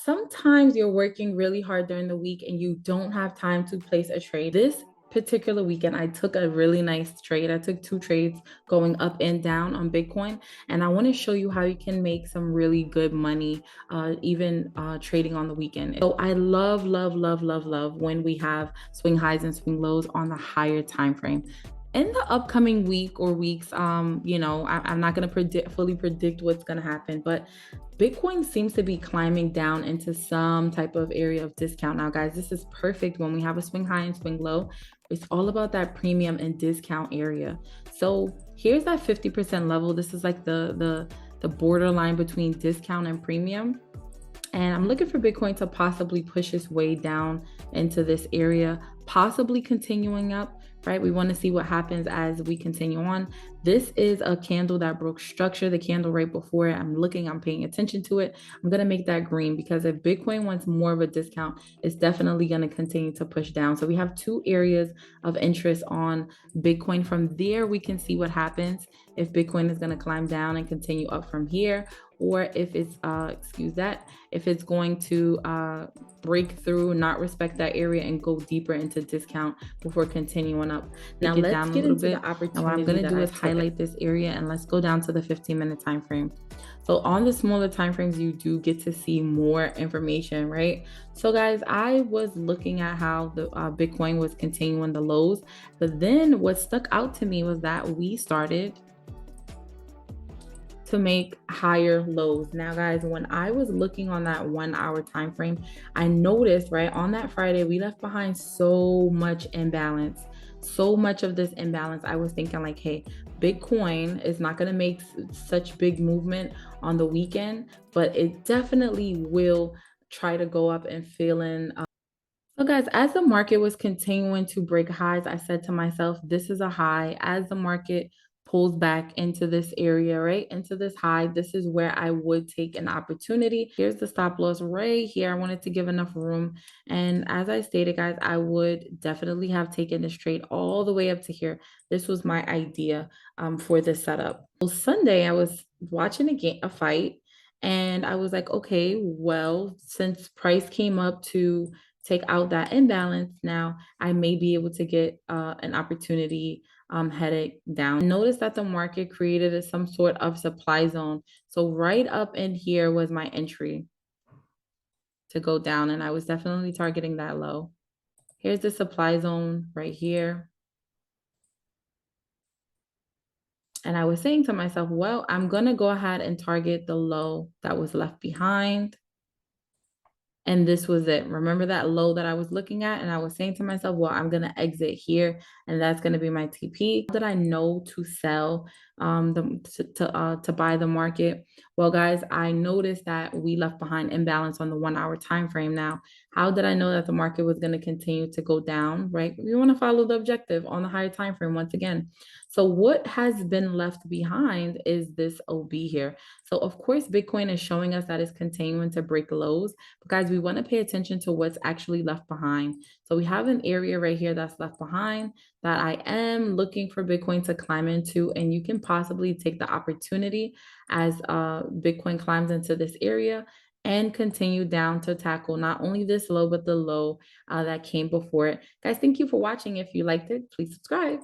Sometimes you're working really hard during the week and you don't have time to place a trade. This particular weekend, I took a really nice trade. I took two trades going up and down on Bitcoin. And I want to show you how you can make some really good money, even trading on the weekend. So I love, love, love, love, love when we have swing highs and swing lows on the higher time frame. In the upcoming week or weeks, I'm not going to fully predict what's going to happen, but Bitcoin seems to be climbing down into some type of area of discount. Now, guys, this is perfect when we have a swing high and swing low. It's all about that premium and discount area. So here's that 50% level. This is like the borderline between discount and premium. And I'm looking for Bitcoin to possibly push its way down into this area, possibly continuing up, right? We want to see what happens as we continue on. This is a candle that broke structure, the candle right before it. I'm paying attention to it. I'm going to make that green because if Bitcoin wants more of a discount, it's definitely going to continue to push down. So we have two areas of interest on Bitcoin. From there, we can see what happens if Bitcoin is going to climb down and continue up from here, or if it's, if it's going to break through, not respect that area and go deeper into discount before continuing up. Now let's get into the opportunity. Now what I'm going to do is highlight this area and let's go down to the 15-minute time frame. So on the smaller time frames, you do get to see more information, right? So guys, I was looking at how the Bitcoin was continuing the lows, but then what stuck out to me was that we started to make higher lows. Now guys, when I was looking on that 1 hour time frame, I noticed right on that Friday we left behind so much imbalance, so much of this imbalance. I was thinking like, hey, Bitcoin is not going to make such big movement on the weekend, but it definitely will try to go up and fill in. So guys, as the market was continuing to break highs, I said to myself, this is a high. As the market pulls back into this area, right, into this high, this is where I would take an opportunity. Here's the stop loss right here. I wanted to give enough room. And as I stated, guys, I would definitely have taken this trade all the way up to here. This was my idea for this setup. So Sunday, I was watching a fight and I was like, okay, well, since price came up to take out that imbalance, now I may be able to get an opportunity headed down. Notice that the market created some sort of supply zone. So right up in here was my entry to go down, and I was definitely targeting that low. Here's the supply zone right here. And I was saying to myself, well, I'm going to go ahead and target the low that was left behind. And this was it. Remember that low that I was looking at? And I was saying to myself, well, I'm going to exit here and that's going to be my TP. How did I know to sell, to buy the market? Well, guys, I noticed that we left behind imbalance on the 1 hour time frame. Now, how did I know that the market was going to continue to go down, right? We want to follow the objective on the higher time frame once again. So what has been left behind is this OB here. So of course, Bitcoin is showing us that it's continuing to break lows. But guys, we want to pay attention to what's actually left behind. So we have an area right here that's left behind that I am looking for Bitcoin to climb into, and you can possibly take the opportunity as Bitcoin climbs into this area and continue down to tackle not only this low, but the low that came before it. Guys, thank you for watching. If you liked it, please subscribe.